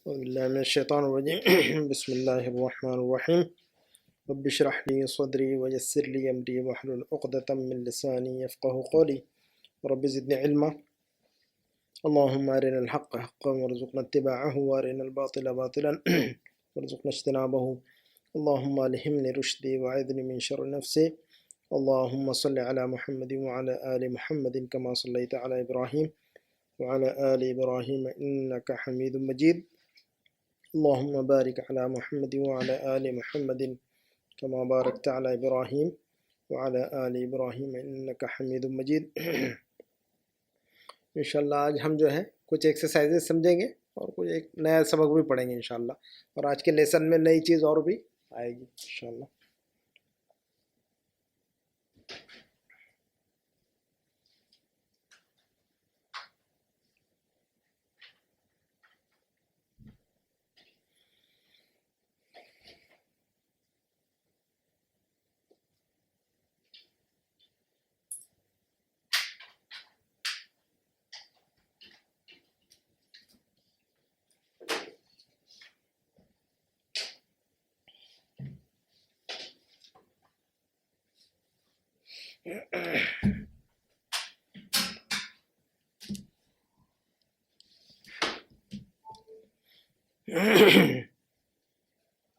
أعوذ بالله من الشيطان الرجيم بسم الله الرحمن الرحيم رب اشرح لي صدري ويسر لي أمري واحلل عقدة من لساني يفقه قولي رب زدني علما اللهم أرنا الحق حقا وارزقنا اتباعه وأرنا الباطل باطلا وارزقنا اجتنابه اللهم ألهمني رشدي وأعذني من شر نفسي اللهم صل على محمد وعلى آل محمد كما صليت على إبراهيم وعلى آل إبراهيم إنك حميد مجيد اللهم بارك على محمد وعلى آل محمد كما باركت على إبراهيم وعلى آل إبراهيم إنك حميد مجيد انشاءاللہ آج ہم جو ہے کچھ ایکسرسائزز سمجھیں گے اور کچھ ایک نیا سبق بھی پڑھیں گے انشاءاللہ، اور آج کے لیسن میں نئی چیز اور بھی آئے گی انشاءاللہ۔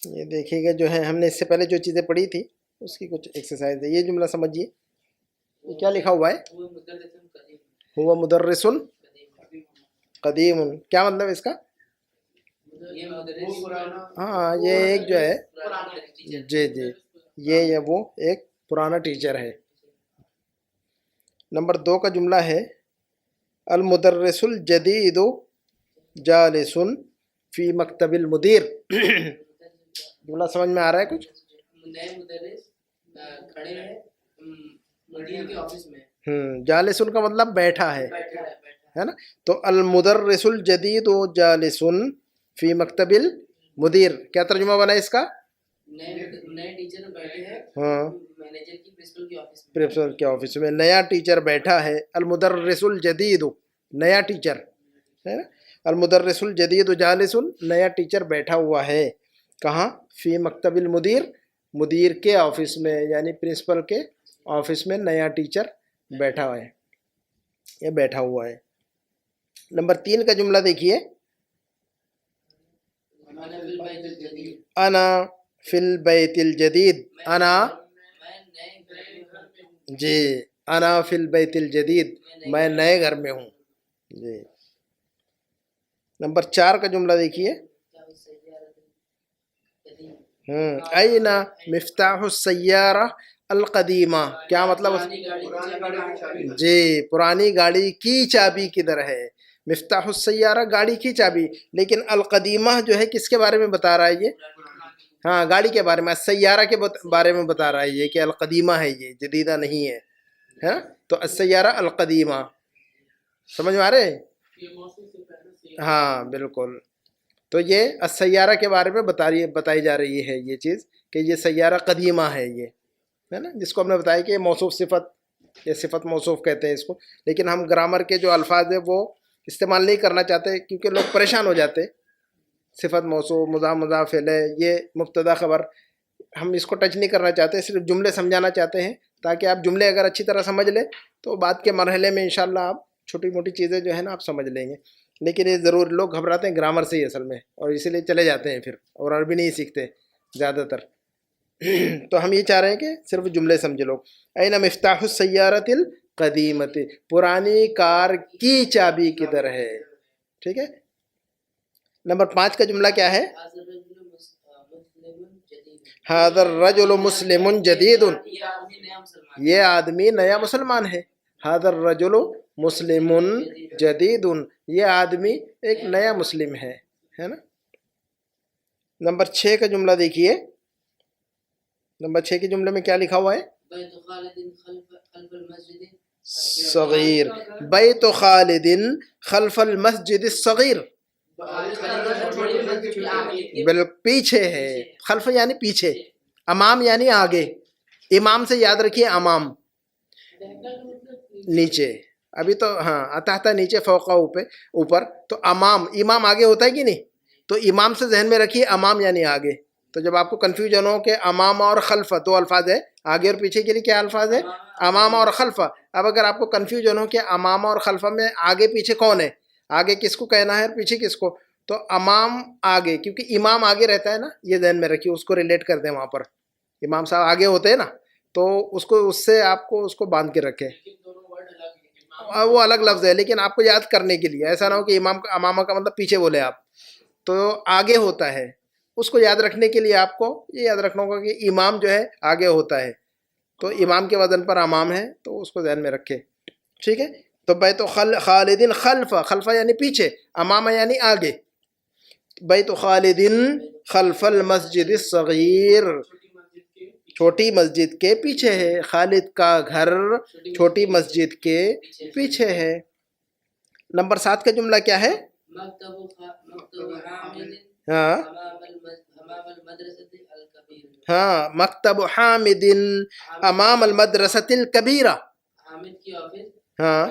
یہ دیکھیے گا جو ہے ہم نے اس سے پہلے جو چیزیں پڑھی تھی اس کی کچھ ایکسرسائز ہے۔ یہ جملہ سمجھیے، یہ کیا لکھا ہوا ہے؟ ہوا مدرس قدیم، کیا مطلب اس کا؟ ہاں یہ ایک جو ہے جی یہ وہ ایک پرانا ٹیچر ہے۔ نمبر 2 کا جملہ ہے المدرس الجدید جالس فی مکتب المدیر۔ جملہ سمجھ میں آ رہا ہے کچھ؟ نئے مدرس کھڑے ہیں مدیر کے آفس میں۔ جالسن کا مطلب بیٹھا ہے نا، تو المدرس الجدید جالس فی مکتب المدیر، کیا ترجمہ بنا اس کا؟ نئے ٹیچر بیٹھے ہیں مینیجر کی پرنسپل کے آفس میں، نیا ٹیچر بیٹھا ہے۔ المدرس الجدید نیا ٹیچر ہے نا، المدرس الجدید جالس نیا ٹیچر بیٹھا ہوا ہے، کہاں؟ فی مکتب المدیر، مدیر کے آفس میں، یعنی پرنسپل کے آفس میں نیا ٹیچر بیٹھا ہوا ہے، یہ بیٹھا ہوا ہے۔ نمبر 3 کا جملہ دیکھیے، انا فی البیت الجدید، انا جی انا فی البیت الجدید، میں نئے گھر میں ہوں جی۔ نمبر 4 کا جملہ دیکھیے، این مفتاح السیارہ القدیمہ، کیا مطلب؟ جی پرانی گاڑی کی چابی کدھر ہے؟ مفتاح السیارہ گاڑی کی چابی، لیکن القدیمہ جو ہے کس کے بارے میں بتا رہا ہے یہ؟ ہاں گاڑی کے بارے میں، السیارہ کے بارے میں بتا رہا ہے یہ کہ القدیمہ ہے، یہ جدیدہ نہیں ہے، ہے نا؟ تو السیارہ القدیمہ، سمجھ میں آ رہے؟ ہاں بالکل، تو یہ السیارہ کے بارے میں بتائی جا رہی ہے یہ چیز کہ یہ سیارہ قدیمہ ہے، یہ ہے نا، جس کو ہم نے بتایا کہ موصوف صفت، یہ صفت موصوف کہتے ہیں اس کو، لیکن ہم گرامر کے جو الفاظ ہیں وہ استعمال نہیں کرنا چاہتے کیونکہ لوگ پریشان ہو جاتے۔ صفت موصوف، مضاف مضاف الیہ، یہ مبتدا خبر، ہم اس کو ٹچ نہیں کرنا چاہتے، صرف جملے سمجھانا چاہتے ہیں تاکہ آپ جملے اگر اچھی طرح سمجھ لیں تو بعد کے مرحلے میں انشاءاللہ آپ چھوٹی موٹی چیزیں جو ہے نا آپ سمجھ لیں گے۔ لیکن یہ ضرور لوگ گھبراتے ہیں گرامر سے ہی اصل میں، اور اسی لیے چلے جاتے ہیں پھر، اور عربی نہیں سیکھتے زیادہ تر۔ تو ہم یہ چاہ رہے ہیں کہ صرف جملے سمجھ لو۔ این مفتاح السیارۃ القدیمۃ، پرانی کار کی چابی کدھر ہے؟ ٹھیک ہے۔ نمبر 5 کا جملہ کیا ہے؟ ھذا الرجل مسلم جدید، یہ آدمی نیا مسلمان ہے۔ ھذا الرجل مسلم جدید، یہ آدمی ایک نیا مسلم ہے نا۔ نمبر 6 کا جملہ دیکھیے، نمبر 6 کے جملے میں کیا لکھا ہوا ہے؟ صغیر، بیت خالد خلف المسجد الصغیر، پیچھے ہے، خلف یعنی پیچھے، امام یعنی آگے، امام سے یاد رکھیے امام نیچے، ابھی تو ہاں تحت نیچے، فوقہ اوپر، تو امام، امام آگے ہوتا ہے کہ نہیں؟ تو تو امام سے ذہن میں رکھیے امام یعنی آگے. تو جب آپ کو کنفیوژن ہو کہ امام اور خلف دو الفاظ ہے, آگے اور پیچھے کے لیے کیا الفاظ ہے؟ امام اور خلف. اب اگر آپ کو کنفیوژن ہو کہ امام اور خلف میں آگے پیچھے کون ہے, آگے کس کو کہنا ہے اور پیچھے کس کو, تو امام آگے, کیونکہ امام آگے رہتا ہے نا, یہ ذہن میں رکھیے, اس کو ریلیٹ کر دیں وہاں پر. امام صاحب آگے ہوتے ہیں نا, تو اس کو اس سے آپ کو اس کو باندھ کے رکھیں. وہ الگ لفظ ہے لیکن آپ کو یاد کرنے کے لیے, ایسا نہ ہو کہ امامہ کا مطلب پیچھے بولے آپ, تو آگے ہوتا ہے. اس کو یاد رکھنے کے لیے آپ کو یہ یاد رکھنا ہوگا کہ امام جو ہے آگے ہوتا ہے, تو امام کے وزن پر امام ہے, تو اس کو ذہن میں رکھے. ٹھیک ہے, تو بیت خالدین خلف, خلف یعنی پیچھے, امامہ یعنی آگے. بیت خالدین خلف المسجد الصغیر, چھوٹی مسجد کے پیچھے ہے. خالد کا گھر چھوٹی مسجد کے پیچھے ہے. نمبر 7 کا جملہ کیا ہے؟ ہاں ہاں, مکتب حامد امام المدرسۃ الکبیرہ. حامد کی آفس ہاں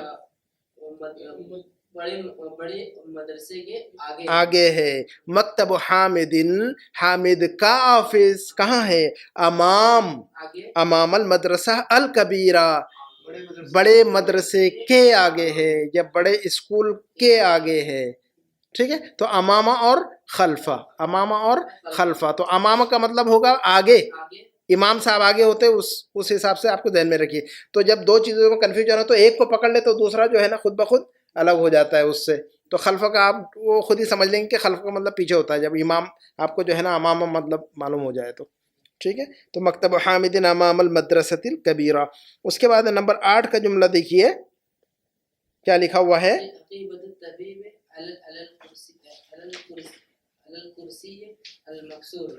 بڑے مدرسے کے آگے ہے. مکتب حامد, حامد کا آفس کہاں ہے؟ امام المدرسہ الکبیرہ, بڑے مدرسے کے آگے ہے, یا بڑے اسکول کے آگے ہے. ٹھیک ہے, تو امامہ اور خلفہ, امامہ اور خلفہ. تو امامہ کا مطلب ہوگا آگے, امام صاحب آگے ہوتے, اس حساب سے آپ کو ذہن میں رکھیے. تو جب دو چیزوں میں کنفیوژن ہو تو ایک کو پکڑ لے تو دوسرا جو ہے نا خود بخود الگ ہو جاتا ہے اس سے. تو خلفہ کا آپ وہ خود ہی سمجھ لیں گے کہ خلفہ کا مطلب پیچھے ہوتا ہے, جب امام آپ کو جو ہے نا امامہ مطلب معلوم ہو جائے تو. ٹھیک ہے, تو مکتب حامد امام المدرسۃ الکبیرہ. اس کے بعد نمبر 8 کا جملہ دیکھیے کیا لکھا ہوا ہے.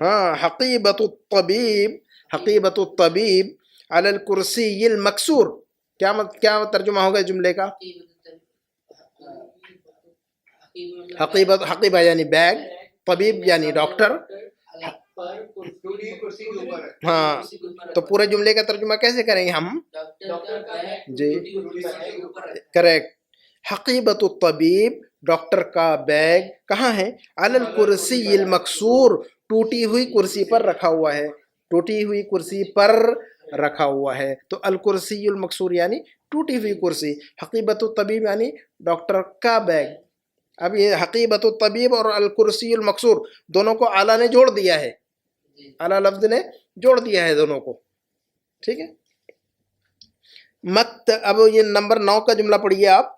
ہاں, حقیبۃ الطبیب, حقیبۃ الطبیب علی الکرسی المکسور. کیا ترجمہ ہوگا جملے کا؟ حقیبہ یعنی بیگ, طبیب یعنی ڈاکٹر. ہاں, تو پورے جملے کا ترجمہ کیسے کریں گے ہم؟ جی کریکٹ. حقیبۃ الطبیب, ڈاکٹر کا بیگ کہاں ہے؟ علی الکرسی المکسور, ٹوٹی ہوئی کرسی پر رکھا ہوا ہے, ٹوٹی ہوئی کرسی پر رکھا ہوا ہے. تو الکرسی المکسور یعنی ٹوٹی ہوئی کرسی, حقیبۃ الطبیب یعنی ڈاکٹر کا بیگ. اب یہ حقیبۃ الطبیب اور الکرسی المکسور دونوں کو اعلیٰ نے جوڑ دیا ہے, اعلیٰ لفظ نے جوڑ دیا ہے دونوں کو. ٹھیک ہے, اب یہ نمبر 9 کا جملہ پڑھیے آپ.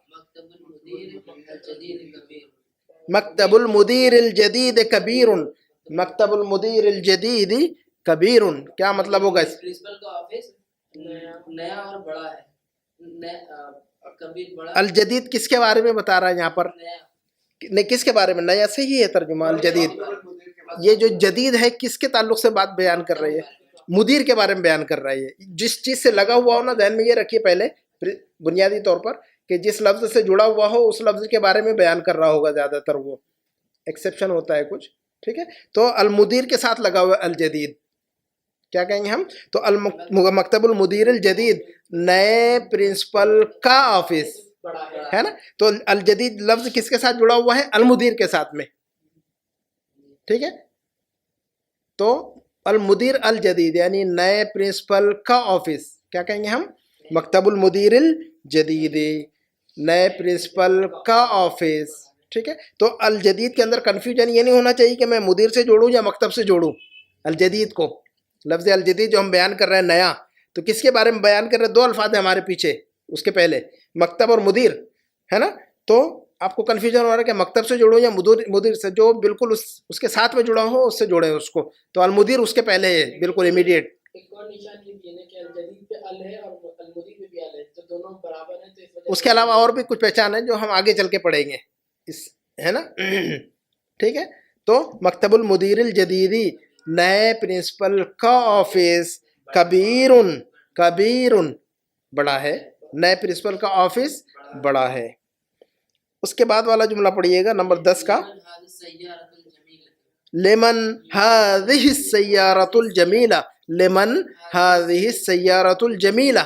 مکتب المدیر الجدید کبیر, مکتب المدیر الجدید کبیر, کیا مطلب ہوگا اس؟ پرنسپل کا آفس نیا اور بڑا ہے. الجدید کس کے بارے میں بتا رہا ہے یہاں پر؟ نہیں, کس کے بارے میں؟ نیا سے ہی ہے ترجمہ الجدید. یہ جو جدید ہے کس کے تعلق سے بات بیان کر رہی ہے؟ مدیر کے بارے میں بیان کر رہا ہے. جس چیز سے لگا ہوا ہو نا, ذہن میں یہ رکھیے پہلے بنیادی طور پر کہ جس لفظ سے جڑا ہوا ہو اس لفظ کے بارے میں بیان کر رہا ہوگا زیادہ تر, وہ ایکسیپشن ہوتا ہے کچھ. ٹھیک ہے, تو المدیر کے ساتھ لگا ہوا الجدید کیا کہیں گے ہم؟ تو مکتب المدیر الجدید, نئے پرنسپل کا آفس ہے نا. تو الجدید لفظ کس کے ساتھ جڑا ہوا ہے؟ المدیر کے ساتھ میں. ٹھیک ہے, تو المدیر الجدید یعنی نئے پرنسپل کا آفس کیا کہیں گے ہم؟ مکتب المدیر الجدید, نئے پرنسپل کا آفس. ٹھیک ہے, تو الجدید کے اندر کنفیوژن یہ نہیں ہونا چاہیے کہ میں مدیر سے جوڑوں یا مکتب سے جوڑوں. الجدید کو, لفظ الجدید جو ہم بیان کر رہے ہیں نیا, تو کس کے بارے میں بیان کر رہے ہیں؟ 2 الفاظ ہیں ہمارے پیچھے, اس کے پہلے مکتب اور مدیر ہے نا. تو آپ کو کنفیوژن ہو رہا ہے کہ مکتب سے جوڑوں یا مدیر سے, جو بالکل اس کے ساتھ میں جڑا ہو اس سے جوڑیں اس کو. تو المدیر اس کے پہلے ہے, بالکل امیڈیٹ. اس کے علاوہ اور بھی کچھ پہچان ہے جو ہم آگے چل کے پڑھیں گے, ہے نا. ٹھیک ہے, تو مکتب المدیر الجدیدی, نئے پرنسپل کا آفس, کبیرن, کبیرن بڑا ہے, نئے پرنسپل کا آفس بڑا ہے. اس کے بعد والا جملہ پڑھیے گا نمبر 10 کا. لمن هذه السيارة الجميلة, لمن هذه السيارة الجميلة,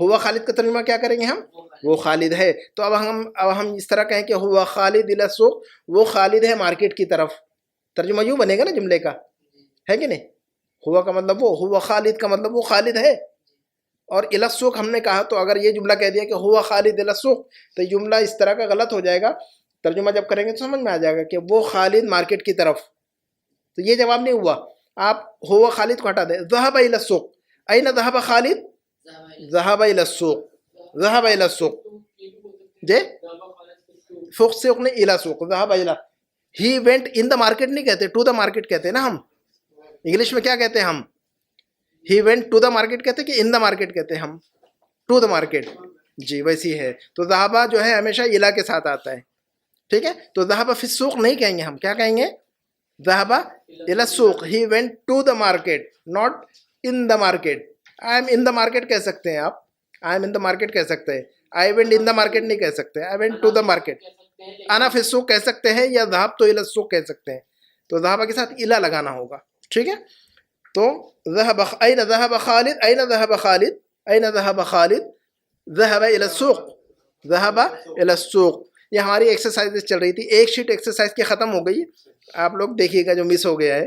ہوا خالد کا ترجمہ کیا کریں گے ہم؟ وہ خالد ہے. تو اب ہم اس طرح کہیں کہ ہوا خالد الی السوق، وہ خالد ہے مارکیٹ کی طرف. ترجمہ یوں بنے گا نا جملے کا، ہے کہ نہیں؟ ہوا کا مطلب وہ، ہوا خالد کا مطلب وہ خالد ہے. اور الی السوق ہم نے کہا، تو اگر یہ جملہ کہہ دیا کہ ہوا خالد الی السوق، تو یہ جملہ اس طرح کا غلط ہو جائے گا. ترجمہ جب کریں گے تو سمجھ میں آ جائے گا کہ وہ خالد مارکیٹ کی طرف. تو یہ جواب نہیں ہوا. آپ ہوا خالد کو ہٹا دیں. ذهب الى السوق، اين ذهب خالد؟ ذهب الى السوق، ذهب الى السوق. جی فوق سوق نہیں، الى سوق، ذهب الى. he went in the market نہیں کہتے، to the market کہتے ہیں نا ہم. انگلش میں کیا کہتے ہیں ہم؟ he went to the market کہتے ہیں کہ in the market کہتے ہیں ہم؟ to the market. جی ویسی ہے. تو ذهب جو ہے ہمیشہ الى کے ساتھ آتا ہے. ٹھیک ہے. تو ذهب فی السوق نہیں کہیں گے ہم، کیا کہیں گے؟ ذهب الى السوق. he went to the market, not in the market. I am in the market کہہ سکتے ہیں آپ. I am in the market کہہ سکتے ہیں. I went in the market نہیں کہہ سکتے. I went to the market. انا فی السوق کہہ سکتے ہیں، یا ذهبت الى السوق کہہ سکتے ہیں. تو ذهب کے ساتھ الى لگانا ہوگا. ٹھیک ہے. تو ذهب اين ذهب خالد، اين ذهب خالد، اين ذهب خالد، ذهب الى السوق، ذهب الى السوق. یہ ہماری ایکسرسائز چل رہی تھی. ایک شیٹ ایکسرسائز کی ختم ہو گئی. آپ لوگ دیکھیے گا جو مس ہو گیا ہے.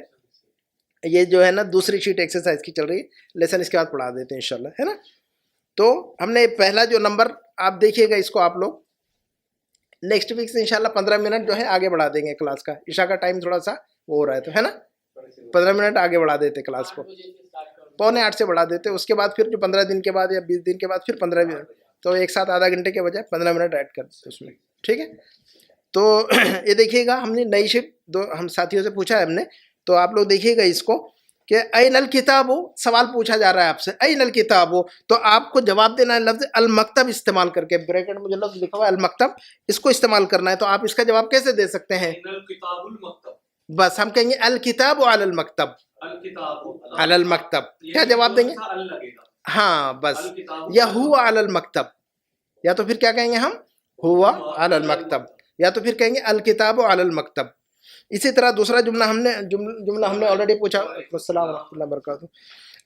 یہ جو ہے نا دوسری شیٹ ایکسرسائز کی چل رہی ہے. لیسن اس کے بعد پڑھا دیتے ہیں انشاءاللہ، ہے نا. تو ہم نے پہلا جو نمبر آپ دیکھیے گا، اس کو آپ لوگ نیکسٹ ویک سے انشاءاللہ 15 منٹ جو ہے آگے بڑھا دیں گے کلاس کا. عشاء کا ٹائم تھوڑا سا وہ ہو رہا ہے، تو ہے نا 15 منٹ آگے بڑھا دیتے کلاس کو. 7:45 سے بڑھا دیتے. اس کے بعد پھر جو 15 دن کے بعد یا 20 دن کے بعد پھر 15 منٹ، تو ایک ساتھ آدھا گھنٹے کے بجائے 15 منٹ ایڈ کر دیتے اس میں. ٹھیک ہے. تو یہ دیکھیے گا، ہم نے نئی شیٹ دو ہم ساتھیوں سے پوچھا ہے ہم نے. تو آپ لوگ دیکھیے گا اس کو کہ این الکتاب، سوال پوچھا جا رہا ہے آپ سے، این الکتاب. تو آپ کو جواب دینا ہے لفظ المکتب استعمال کر کے. بریکٹ میں جو لفظ لکھا ہوا ہے المکتب، اس کو استعمال کرنا ہے. تو آپ اس کا جواب کیسے دے سکتے ہیں؟ الکتاب المکتب. بس ہم کہیں گے الکتاب علی المکتب، الکتاب علی المکتب. کیا جواب دیں گے؟ ہاں بس. یا ہوا علی المکتب، یا تو پھر کیا کہیں گے ہم؟ ہوا علی المکتب، یا تو پھر کہیں گے الکتاب علی المکتب. اسی طرح دوسرا جملہ ہم نے آلریڈی پوچھا. السلام ورحمۃ اللہ وبرکاتہ.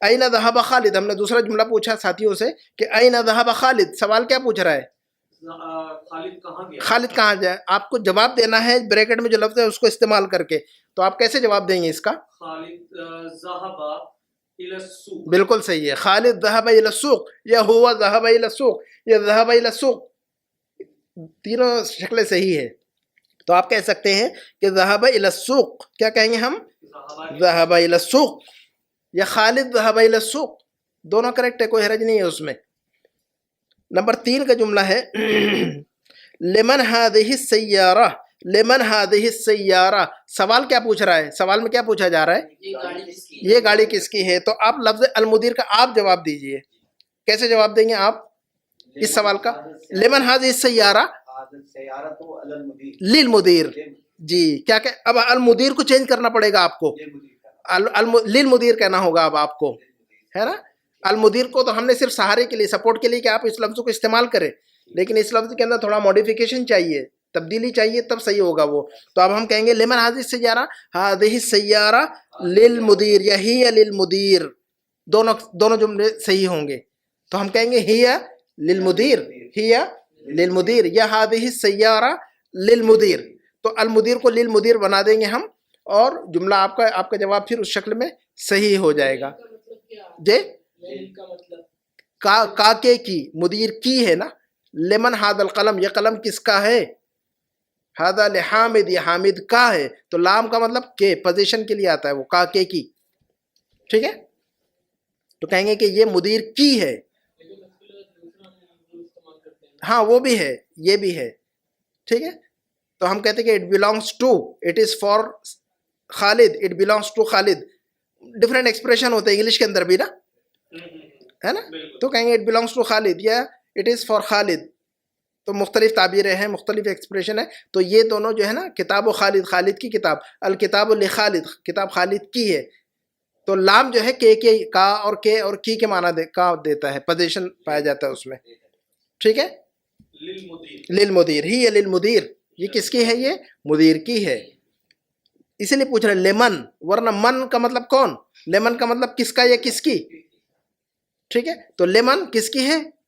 این ذهب خالد، ہم نے دوسرا جملہ پوچھا ساتھیوں سے کہ این ذهب خالد. سوال کیا پوچھ رہا ہے؟ خالد کہاں گیا؟ خالد کہاں جائے. آپ کو جواب دینا ہے بریکٹ میں جو لفظ ہے اس کو استعمال کر کے. تو آپ کیسے جواب دیں گے اس کا؟ خالد ذهب الى السوق. بالکل صحیح ہے. خالد ذهب الى السوق، یا ہوا ذهب الى السوق، یا ذهب الى السوق. تینوں شکلیں صحیح ہے. تو آپ کہہ سکتے ہیں کہ ذهب الى السوق. کیا کہیں گے ہم؟ ذهب الى السوق. یا خالد ذهب الى السوق، دونوں کریکٹ ہے، کوئی حرج نہیں ہے اس میں. نمبر 3 کا جملہ ہے لمن هذه السيارة، لمن هذه السيارة. سوال کیا پوچھ رہا ہے؟ سوال میں کیا پوچھا جا رہا ہے؟ یہ گاڑی کس کی ہے؟ تو آپ لفظ المدیر کا آپ جواب دیجئے. کیسے جواب دیں گے آپ اس سوال کا؟ لمن هذه السيارة للمدیر. جی کیا کہ اب المدیر کو چینج کرنا پڑے گا آپ کو، للمدیر کہنا ہوگا اب آپ کو، ہے نا. المدیر کو تو ہم نے صرف سہارے کے لیے، سپورٹ کے لیے کہ آپ اس لفظ کو استعمال کریں، لیکن اس لفظ کے اندر تھوڑا موڈیفیکیشن چاہیے، تبدیلی چاہیے، تب صحیح ہوگا وہ. تو اب ہم کہیں گے لمن هذه السيارة، هذه السيارة للمدیر یا ہی للمدیر. دونوں جملے صحیح ہوں گے. تو ہم کہیں گے ہی للمدیر، ہی للمدیر، یا هذه السيارة للمدیر. تو المدیر کو للمدیر بنا دیں گے ہم، اور جملہ آپ کا جواب پھر اس شکل میں صحیح ہو جائے گا. جی کا کے کی، مدیر کی ہے نا. لمن هذا القلم، یہ قلم کس کا ہے؟ هذا لحامد، یہ حامد کا ہے. تو لام کا مطلب کے، پوزیشن کے لیے آتا ہے وہ، کا کے کی. ٹھیک ہے. تو کہیں گے کہ یہ مدیر کی ہے. ہاں وہ بھی ہے، یہ بھی ہے. ٹھیک ہے. تو ہم کہتے ہیں کہ it belongs to, it is for Khalid, it belongs to Khalid. Different expression ہوتے ہیں انگلش کے اندر بھی نا، ہے نا. تو کہیں گے اٹ بلانگس ٹو خالد یا اٹ از فار خالد. تو مختلف تعبیریں ہیں، مختلف ایکسپریشن ہے. تو یہ دونوں جو ہے نا، کتاب و خالد، خالد کی کتاب، الکتاب لخالد، کتاب خالد کی ہے. تو لام جو ہے کے کا اور کے اور کی کے معنی کا دیتا ہے، پوزیشن پایا جاتا ہے اس میں. ٹھیک ہے. للمدیر، ہی ہے للمدیر، یہ کس کی ہے؟ یہ مدیر کی ہے. اسی لیے پوچھ رہے لیمن، ورنہ من کا مطلب کون؟ لیمن کا مطلب کس کا یا کس کی. ٹھیک ہے. تو لیمن کس کی ہے؟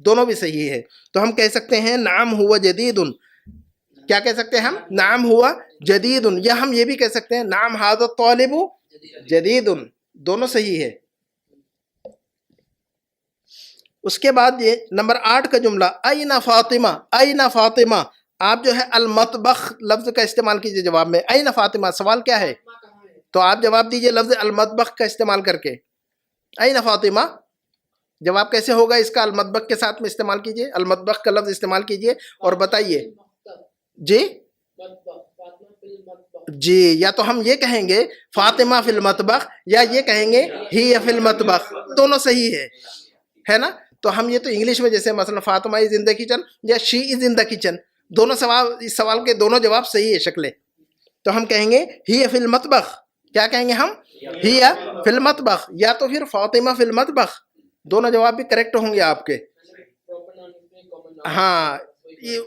دونوں بھی صحیح ہے. تو ہم کہہ سکتے ہیں نعم ہوا جدید. کیا کہہ سکتے ہیں ہم؟ نعم ہوا جدید. یا ہم یہ بھی کہہ سکتے ہیں نعم ھذا الطالب جدید. دونوں صحیح ہے. اس کے بعد یہ نمبر 8 کا جملہ این فاطمہ. این فاطمہ آپ جو ہے المطبخ لفظ کا استعمال کیجئے جواب میں. این فاطمہ سوال کیا ہے؟ تو آپ جواب دیجئے لفظ المطبخ کا استعمال کر کے. این فاطمہ جواب کیسے ہوگا اس کا؟ المطبخ کے ساتھ میں استعمال کیجئے, المطبخ کا لفظ استعمال کیجئے اور بتائیے. جی جی, یا تو ہم یہ کہیں گے فاطمہ فی المطبخ یا یہ کہیں گے ہی فی المطبخ. دونوں صحیح ہے نا. تو ہم یہ تو انگلش میں جیسے مثلا فاطمہ از ان دا کچن یا شی از ان دا کچن, دونوں سوال اس سوال کے دونوں جواب صحیح ہے شکلیں. تو ہم کہیں گے ہی فی المطبخ. کیا کہیں گے ہم؟ ہی فی المطبخ یا تو پھر فاطمہ فی المطبخ. دونوں جواب بھی کریکٹ ہوں گے آپ کے. ہاں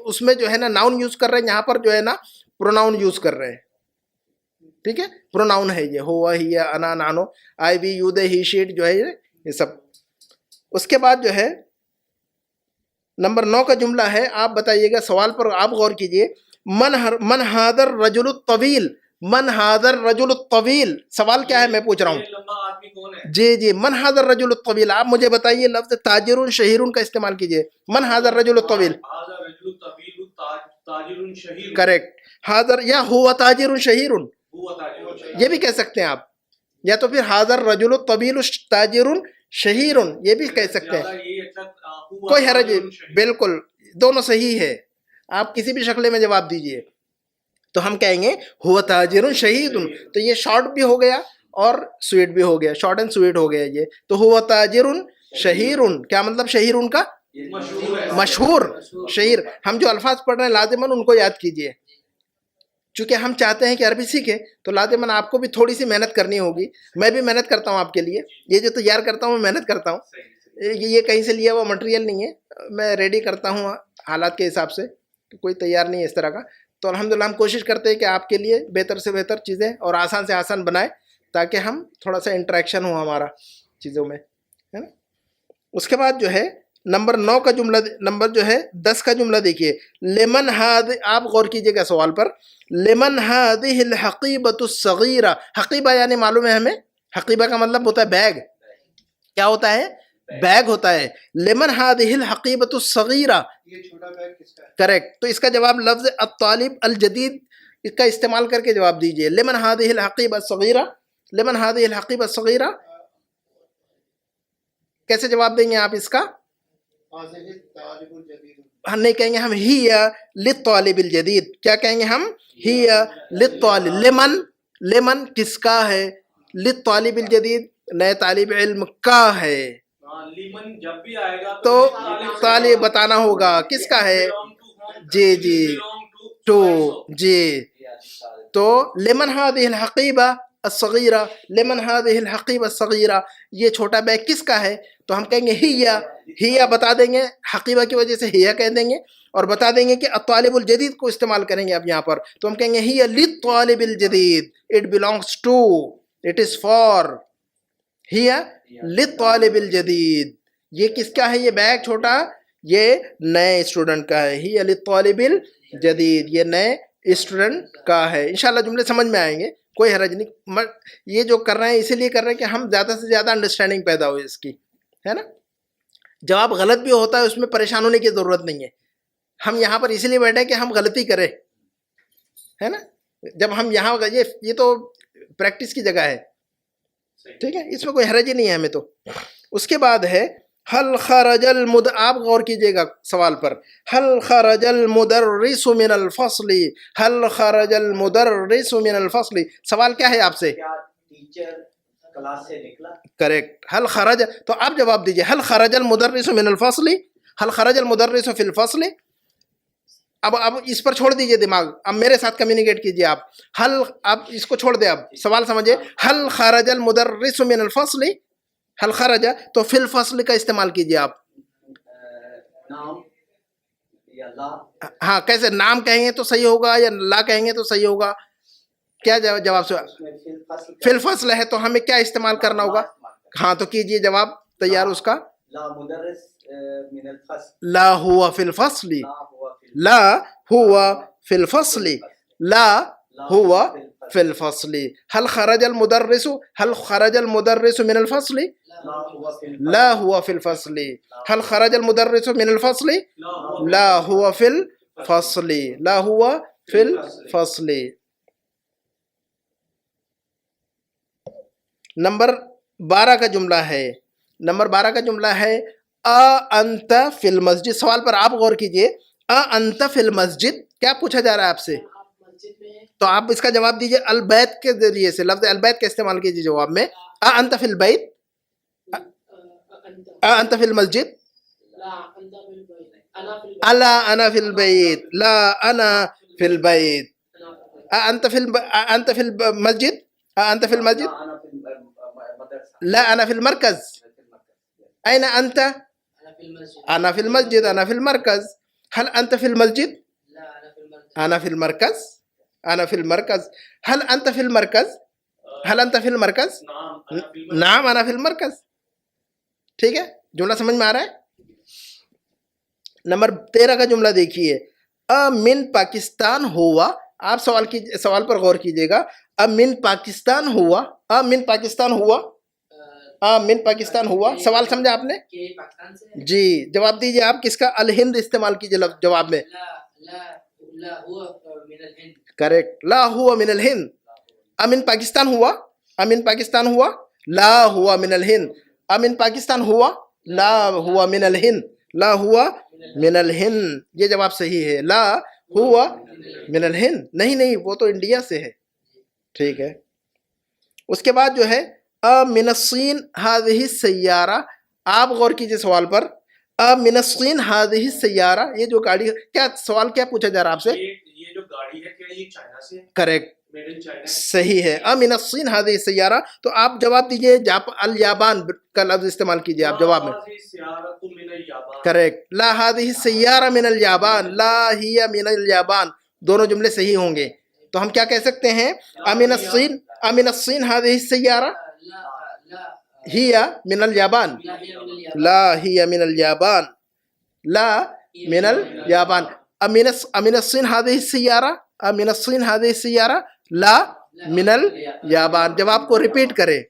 اس میں جو ہے نا ناؤن یوز کر رہے ہیں, یہاں پر جو ہے نا پروناؤن یوز کر رہے ہیں. ٹھیک ہے, پروناؤن ہے یہ. ہوا ہی انا نانو آئی وی یو دے ہی شیٹ جو ہے یہ سب. اس کے بعد جو ہے نمبر 9 کا جملہ ہے. آپ بتائیے گا, سوال پر آپ غور کیجئے. من حاضر رجل الطویل. من حاضر رجل الطویل سوال کیا ہے میں پوچھ رہا ہوں. لمبا آدمی کون ہے؟ جی جی, من حاضر رجل الطویل. آپ مجھے بتائیے لفظ تاجر شہیر کا استعمال کیجئے. من حاضر رجل الطویل. هذا رجل طويل تاجر شهير. کریکٹ. حاضر یا ہوا تاجر شہیر هو تاجر شهير. یہ بھی کہہ سکتے ہیں آپ, یا تو پھر حاضر رجل الطویل تاجر شہیر یہ بھی کہہ سکتے ہیں. کوئی حرج بالکل, دونوں صحیح ہے. آپ کسی بھی شکل میں جواب دیجئے. تو ہم کہیں گے ہوا تاجر شہید. تو یہ شارٹ بھی ہو گیا اور سویٹ بھی ہو گیا, شارٹ اینڈ سویٹ ہو گیا یہ. تو ہوا تاجر شہیر, کیا مطلب شہیر کا؟ مشہور شہیر. ہم جو الفاظ پڑھ رہے ہیں لازماً ان کو یاد کیجئے. چونکہ ہم چاہتے ہیں کہ عربی سیکھیں تو لازماً آپ کو بھی تھوڑی سی محنت کرنی ہوگی. میں بھی محنت کرتا ہوں آپ کے لیے. یہ جو تیار کرتا ہوں میں محنت کرتا ہوں. یہ کہیں سے لیا ہوا مٹیریل نہیں ہے, میں ریڈی کرتا ہوں حالات کے حساب سے. کوئی تیار نہیں ہے اس طرح کا. تو الحمدللہ ہم کوشش کرتے ہیں کہ آپ کے لیے بہتر سے بہتر چیزیں اور آسان سے آسان بنائیں تاکہ ہم تھوڑا سا انٹریکشن ہو ہمارا چیزوں میں, ہے نا. اس کے بعد جو ہے نمبر 9 کا جملہ, نمبر جو ہے 10 کا جملہ دیکھیے. لمن ہاد, آپ غور کیجئے گا سوال پر. لمن هذه الحقیبۃ الصغیرہ. حقیبہ یعنی معلوم ہے ہمیں, حقیبہ کا مطلب ہوتا ہے بیگ. کیا ہوتا ہے؟ بیگ ہوتا ہے. لمن هذه الحقیبۃ الصغیرہ. یہ چھوٹا بیگ کس کا ہے؟ کریکٹ. تو اس کا جواب لفظ الطالب الجدید اس کا استعمال کر کے جواب دیجئے. لمن هذه الحقیبۃ الصغیرہ. لمن هذه الحقیبۃ الصغیرہ کیسے جواب دیں گے آپ اس کا؟ حاضر طالب الجدید. ہم نہیں کہیں گے ہم ہی للطالب الجدید. کیا کہیں گے ہم؟ ہی للطالب. لمن, لمن کس کا ہے؟ للطالب الجدید نئے طالب علم کا ہے. لیمن جب بھی آئے گا تو طالب بتانا ہوگا کس کا ہے. جی جی ٹو جی. تو لمن هذه الحقیبہ الصغیرہ. لمن هذه الحقیبہ الصغیرہ یہ چھوٹا بیگ کس کا ہے؟ تو ہم کہیں گے ہیا بتا دیں گے, حقیبہ کی وجہ سے ہیا کہہ دیں گے اور بتا دیں گے کہ الطالب الجدید کو استعمال کریں گے اب یہاں پر. تو ہم کہیں گے ہیا للطالب الجدید. It belongs to, it is for. ہیا للطالب الجدید. یہ کس کا ہے یہ بیگ چھوٹا؟ یہ نئے اسٹوڈنٹ کا ہے. ہیا للطالب الجدید یہ نئے اسٹوڈنٹ کا ہے. انشاءاللہ جملے سمجھ میں آئیں گے, کوئی حرج نہیں. یہ جو کر رہے ہیں اسی لیے کر رہے ہیں کہ ہم زیادہ سے زیادہ انڈرسٹینڈنگ پیدا ہو اس کی, ہے نا. جواب غلط بھی ہوتا ہے اس میں پریشان ہونے کی ضرورت نہیں ہے. ہم یہاں پر اسی لیے بیٹھے کہ ہم غلطی کریں, ہے نا. جب ہم یہاں یہ تو پریکٹس کی جگہ ہے, ٹھیک ہے, اس میں کوئی حرج ہی نہیں ہے ہمیں. تو اس کے بعد ہے حل خرج آپ غور کیجئے گا سوال پر. حل خرج المدرس من الفصل. حل خرج المدرس من الفصل سوال کیا ہے آپ سے؟ ٹیچر کلاس سے نکلا. کریکٹ. حل خرج, تو آپ جواب دیجئے حل خرج المدرس من الفصل. حل خرج المدرس فی الفصل. اب اس پر چھوڑ دیجئے دماغ, اب میرے ساتھ کمیونیکیٹ کیجئے آپ. حل, آپ اس کو چھوڑ دیں, اب سوال سمجھے. حل خرج المدرس من الفصل. حل خرج تو فی الفصل کا استعمال کیجئے آپ. نام یا لا. ہاں کیسے, نام کہیں گے تو صحیح ہوگا یا لا کہیں گے تو صحیح ہوگا؟ کیا جواب سے فی الفصل ہے تو ہمیں کیا استعمال کرنا ہوگا؟ ہاں تو کیجئے جواب تیار اس کا. لا مدرس من الفصل لا هو في الفصل لا هو في لا هو في الفصل لا هو في الفصل هل خرج المدرس من الفصل لا هو في الفصل لا هو في الفصل هل خرج المدرس من الفصل لا هو في الفصل لا هو في الفصل. نمبر 12 کا جملہ ہے انت فی المسجد. سوال پر آپ غور کیجئے. انت فی المسجد کیا پوچھا جا رہا ہے آپ سے؟ آپ مسجد میں ہیں. تو آپ اس کا جواب دیجئے البیت کے ذریعے سے. لفظ البیت کا استعمال کیجئے جواب میں. انت فی البیت انت فی المسجد لا انت فی البیت. انا فی البیت. الا انا فی البیت لا انا فی البیت. انت فی المسجد انت فی المسجد أنا في المدرسة لا انا فی المرکز. اين انت؟ انا فی المسجد. انا فی المسجد انا فی المرکز. هل انت فی المسجد؟ لا انا فی المسجد. انا فی المرکز انا فی المرکز. هل انت فی المرکز؟ هل انت فی المرکز؟ نعم انا فی المرکز. ٹھیک ہے، جملہ سمجھ میں آ رہا ہے؟ نمبر 13 کا جملہ دیکھیے. من پاکستان ہوا. آپ سوال پر غور کیجئے گا. من پاکستان ہوا. من پاکستان ہوا. من پاکستان ہوا. سوال سمجھا آپ نے؟ کہ پاکستان سے ہے؟ جی جواب دیجئے. آپ کس کا؟ الہند استعمال کیجئے جواب میں. لا هو من الهند. کریکٹ. لا ہوا من الہند. امن پاکستان ہوا. امن پاکستان ہوا. لا ہوا من الہند. امن پاکستان ہوا. لا ہوا من الہند. لا ہوا من الہند. یہ جواب صحیح ہے. لا ہوا من الہند. نہیں وہ تو انڈیا سے ہے. ٹھیک ہے. اس کے بعد جو ہے من الصین هذه السیارہ. آپ غور کیجئے سوال پر. من الصین هذه السیارہ. یہ جو گاڑی کیا سوال کیا پوچھا جا رہا ہے آپ سے؟ یہ جو گاڑی ہے کیا یہ چائنا سے ہے؟ کریکٹ. میڈ ان چائنا ہے؟ صحیح ہے. من الصین هذه السیارہ. تو آپ جواب دیجئے الیابان کا لفظ استعمال کیجئے آپ جواب میں. سیارۃ من الیابان. کریکٹ. لا هذه السیارہ من الیابان. لا ہی من الیابان. دونوں جملے صحیح ہوں گے. تو ہم کیا کہہ سکتے ہیں؟ من الصین هذه السیارہ ہی من الیابان. لا هي من اليابان. لا هي من اليابان. من الصين هذه السيارة. من الصين هذه السيارة. لا من اليابان. جواب کو ریپیٹ کریں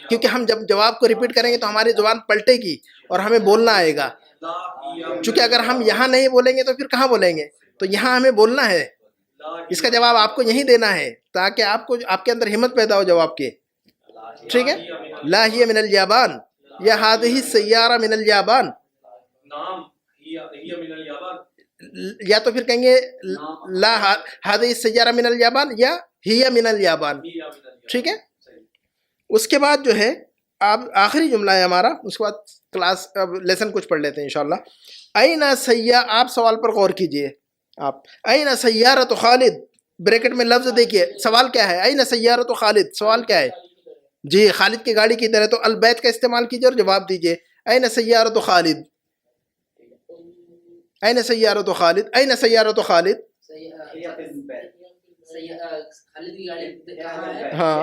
کیونکہ ہم جب جواب کو ریپیٹ کریں گے تو ہماری زبان پلٹے گی اور ہمیں بولنا آئے گا. چونکہ اگر ہم یہاں نہیں بولیں گے تو پھر کہاں بولیں گے؟ تو یہاں ہمیں بولنا ہے. اس کا جواب آپ کو یہیں دینا ہے تاکہ آپ کے اندر ہمت پیدا ہو جواب کی. ٹھیک ہے. لا ہی من الیابان یا هذه السیارہ من الیابان. نام ہی من الیابان. یا تو پھر کہیں گے لا هذه السیارہ من الیابان یا ہی من الیابان. ٹھیک ہے. اس کے بعد جو ہے آپ آخری جملہ ہے ہمارا. اس کے بعد کلاس لیسن کچھ پڑھ لیتے ہیں انشاءاللہ. این سیارہ. آپ سوال پر غور کیجئے. آپ این سیارۃ خالد. بریکٹ میں لفظ دیکھیے. سوال کیا ہے؟ این سیارۃ خالد. سوال کیا ہے؟ جی خالد کی گاڑی کدھر ہے؟ تو البیت کا استعمال کیجئے اور جواب دیجئے. این سیارۃ خالد. این سیارۃ خالد. این سیارۃ خالد. هي في البيت. خالد کی گاڑی کہاں ہے؟ ہاں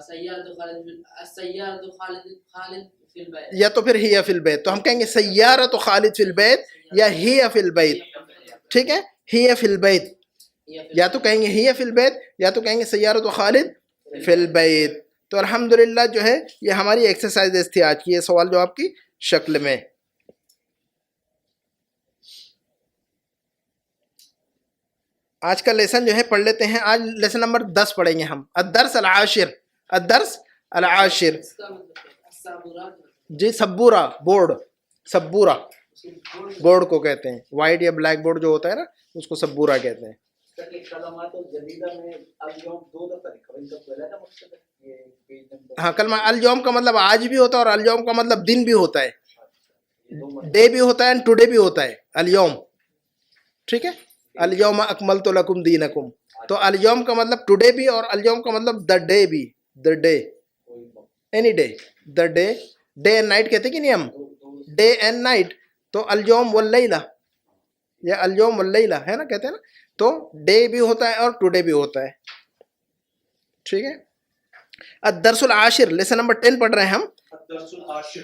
سیارۃ خالد فی البیت. یا تو پھر ہی فی البیت. تو ہم کہیں گے سیارۃ خالد فی البیت یا ہی فی البیت. ٹھیک ہے. ہی فی البیت. یا تو کہیں گے ہی فی البیت یا تو کہیں گے سیارۃ خالد فی البیت. تو الحمدللہ جو ہے یہ ہماری ایکسرسائز تھی آج کی. یہ سوال جواب کی شکل میں. آج کا لیسن جو ہے پڑھ لیتے ہیں. آج لیسن نمبر 10 پڑھیں گے ہم. الدرس العاشر. الدرس العاشر. اس کا مطلب ہے الصابورات. جی سبورہ. بورڈ. سبورہ بورڈ کو کہتے ہیں. وائٹ یا بلیک بورڈ جو ہوتا ہے نا اس کو سبورہ کہتے ہیں. کلمات الجدیدہ میں الیوم 2 دفعہ لکھا ہے. ان کا پہلا نا مقصد ہے یہ پیج نمبر. ہاں کلمہ الیوم کا مطلب آج بھی ہوتا ہے اور الیوم کا مطلب دن بھی ہوتا ہے. ڈے بھی ہوتا ہے ٹوڈے بھی ہوتا ہے الیوم. ٹھیک ہے. الیوم اکملت لکم دینکم. تو الیوم کا مطلب ٹوڈے بھی اور الیوم کا مطلب دا ڈے بھی. The day any day. The day. Day and night کہتے ہیں کہ نہیں ہم؟ Day and night. تو الیوم واللیلہ یا الیوم واللیلہ ہے نا کہتے ہیں نا. تو ڈے بھی ہوتا ہے اور ٹوڈے بھی ہوتا ہے. ٹھیک ہے. الدرس العاشر. لیسن نمبر 10 پڑھ رہے ہیں ہم. الدرس العاشر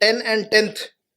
10 and 10th.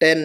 10,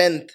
10th,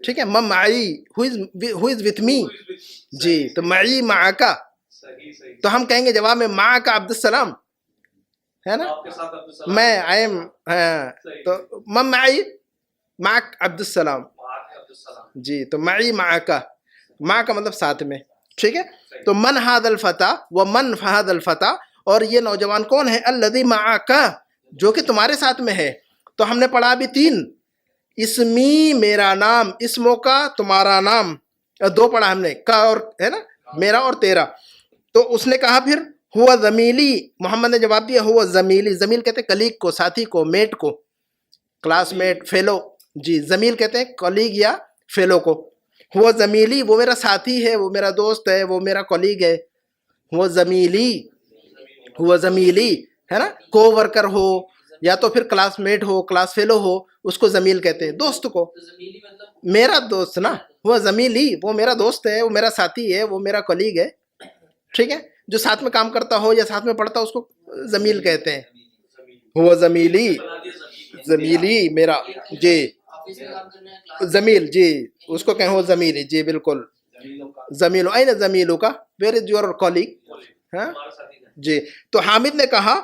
ٹھیک ہے. من معی, who is with me. جی, تو معی معاکا, صحیح صحیح. تو ہم کہیں گے جواب میں معاکا عبد السلام, ہے نا. آپ کے ساتھ عبد السلام. میں آئی ایم, ہاں, تو من معی معک عبد السلام. عبد السلام. جی, تو معی معاکا, ماں کا مطلب ساتھ میں. ٹھیک ہے. تو من ہاد الفتح و من فہد الفتح, اور یہ نوجوان کون ہے, الذی معاکا, جو کہ تمہارے ساتھ میں ہے. تو ہم نے پڑھا ابھی 3, اسمی میرا نام, اسموں کا تمہارا نام, 2 پڑھا ہم نے, کا اور ہے نا, میرا اور تیرا. تو اس نے کہا پھر ہوا زمیلی, محمد نے جواب دیا ہوا زمیلی. زمیل کہتے ہیں کلیگ کو, ساتھی کو, میٹ کو, کلاس میٹ, فیلو. جی, زمیل کہتے ہیں کلیگ یا فیلو کو. ہوا زمیلی, وہ میرا ساتھی ہے, وہ میرا دوست ہے, وہ میرا کلیگ ہے. ہوا زمیلی, ہوا زمیلی, ہے نا. کو ورکر ہو یا تو پھر کلاس میٹ ہو, کلاس فیلو ہو, اس کو زمیل کہتے ہیں. دوست کو, تو زمیلی مطلب میرا دوست نا, وہ زمیلی, وہ میرا دوست ہے, وہ میرا ساتھی ہے, وہ میرا کلیگ ہے. ٹھیک ہے. جو ساتھ میں کام کرتا ہو یا ساتھ میں پڑھتا ہو اس کو زمیل کہتے ہیں. ہوا زمیلی, زمیلی میرا. جی, آفس میں کام کرنا ہے, کلاس زمیل, جی, اس کو کہیں ہو زمیلی. جی بالکل. زمیلو, این زمیلو کا, ویئر از یور کلیگ. ہاں جی. تو حامد نے کہا,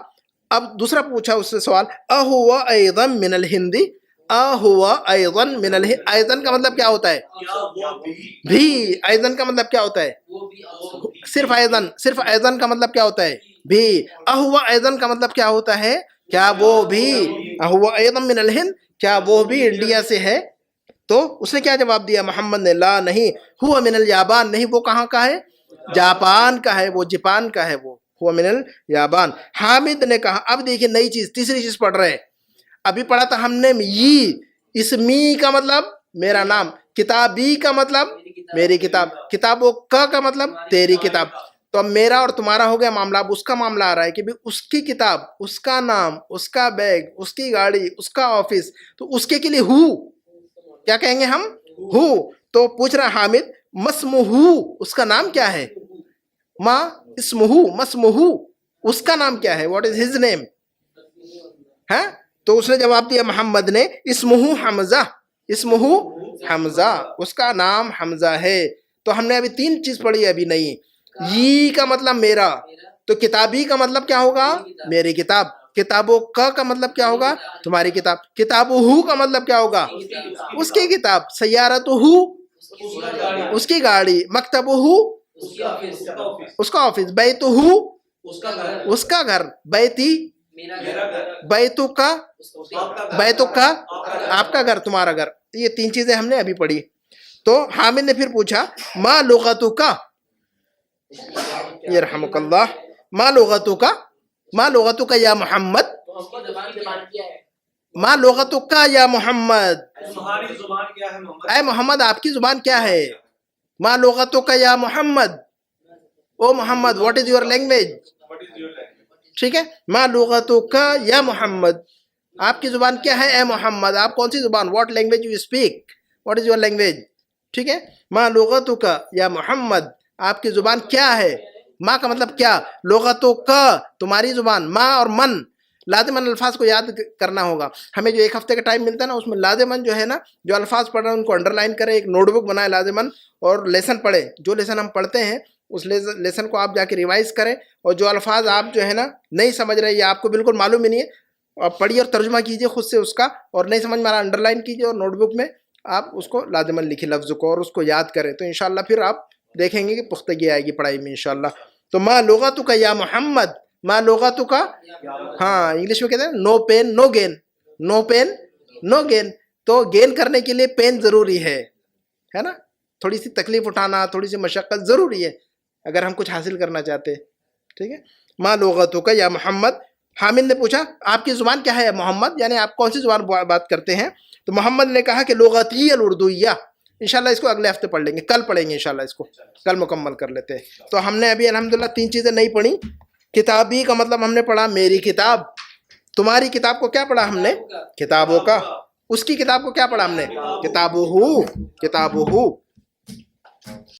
اب دوسرا پوچھا اس سے سوال, اہوا ایضا من الہندی, اہوا ایضا من الہند. ایضا کا مطلب کیا ہوتا ہے, بھی. ایضا کا مطلب کیا ہوتا ہے, وہ بھی صرف ایضاً, صرف ایضاً کا مطلب کیا ہوتا ہے, بھی. اہوا ایضاً کا مطلب کیا ہوتا ہے, کیا وہ بھی. اہوا ایضاً من الہند, کیا وہ بھی انڈیا سے ہے. تو اس نے کیا جواب دیا محمد نے, لا نہیں, ہوا من الیابان, نہیں وہ کہاں کا ہے, جاپان کا ہے, وہ جاپان کا ہے, وہ ہوا من الیابان. حامد نے کہا, اب دیکھیں نئی چیز, تیسری چیز پڑھ رہے ہیں. ابھی پڑھا تھا ہم نے یہ, اس می کا مطلب میرا نام, کتابی کا مطلب میری کتاب, کتابوں کا مطلب تیری کتاب. تو اب میرا اور تمہارا ہو گیا معاملہ. اب اس کا معاملہ آ رہا ہے کہ بھی اس کی کتاب, اس کا نام, اس کا بیگ, اس کی گاڑی, اس کا آفس, تو اس کے لیے ہو کیا کہیں گے ہم, ہو. تو پوچھ رہا حامد, مسمہ, اس کا نام کیا ہے, ما اسمہ, مسمہ, اس کا نام کیا ہے, واٹ از ہز نیم. ہے. تو اس نے جواب دیا محمد نے, اسمہ حمزہ, اسمہ حمزہ, اس کا نام حمزہ ہے. تو ہم نے ابھی 3 چیز پڑھی ہے ابھی نہیں. یہ کا مطلب میرا, تو کتابی کا مطلب کیا ہوگا, میری کتاب. کتابوں کا مطلب کیا ہوگا, تمہاری کتاب. کتابہ کا مطلب کیا ہوگا, اس کی کتاب. سیارتہ, اس کی گاڑی. مکتبہ, اس کی آفس, اس کا آفس. بیتہ, اس کا گھر. بیتی, میرا گھر, بیتو کا, اس کا بیتو کا, آپ کا گھر, تمہارا گھر. یہ 3 چیزیں ہم نے ابھی پڑھی. تو حامد نے پھر پوچھا, ما لغتک, یرحمک اللہ, ما لغتک, ما لغتک یا محمد, اس کی زبان کیا ہے, ما لغتک یا محمد, تمہاری زبان کیا ہے محمد. اے محمد آپ کی زبان کیا ہے. ما لغتک یا محمد, O Muhammad what is your language. What is your language? ٹھیک ہے. ما لغتک یا محمد, آپ کی زبان کیا ہے اے محمد, آپ کون سی زبان, what language you speak, what is your language. ٹھیک ہے. ما لغتک یا محمد, آپ کی زبان کیا ہے. ما کا مطلب کیا, لغتک تمہاری زبان. ما اور من لازماً الفاظ کو یاد کرنا ہوگا. ہمیں جو 1 ہفتے کا ٹائم ملتا ہے نا, اس میں لازماً جو ہے نا, جو الفاظ پڑھ رہے ہیں ان کو انڈر لائن کریں, ایک نوٹ بک بنائیں لازماً, اور لیسن پڑھیں. جو لیسن ہم پڑھتے ہیں اس لیسن کو آپ جا کے ریوائز کریں, اور جو الفاظ آپ جو ہے نا نہیں سمجھ رہے یا آپ کو بالکل معلوم ہی نہیں ہے, آپ پڑھیے اور ترجمہ کیجئے خود سے اس کا, اور نہیں سمجھ میں آ رہا انڈر لائن کیجئے, اور نوٹ بک میں آپ اس کو لازماً لکھیں لفظ کو, اور اس کو یاد کریں. تو انشاءاللہ پھر آپ دیکھیں گے کہ پختگی آئے گی پڑھائی میں انشاءاللہ. تو ما لغتک یا محمد, ما لغتک, ہاں انگلش میں کہتے ہیں نو پین نو گین, نو پین نو گین. تو گین کرنے کے لیے پین ضروری ہے نا, تھوڑی سی تکلیف اٹھانا, تھوڑی سی مشقت ضروری ہے اگر ہم کچھ حاصل کرنا چاہتے ہیں. ٹھیک ہے. ما لغتک یا محمد. حامد نے پوچھا آپ کی زبان کیا ہے محمد, یعنی آپ کون سی زبان بات کرتے ہیں. تو محمد نے کہا کہ لغتی الاردویہ. انشاءاللہ اس کو اگلے ہفتے پڑھ لیں گے, کل پڑھیں گے انشاءاللہ, اس کو کل مکمل کر لیتے ہیں. تو ہم نے ابھی الحمدللہ 3 چیزیں نہیں پڑھی. کتابی کا مطلب ہم نے پڑھا میری کتاب. تمہاری کتاب کو کیا پڑھا ہم نے, کتابوں کا. اس کی کتاب کو کیا پڑھا ہم نے, کتابہ, کتابہ.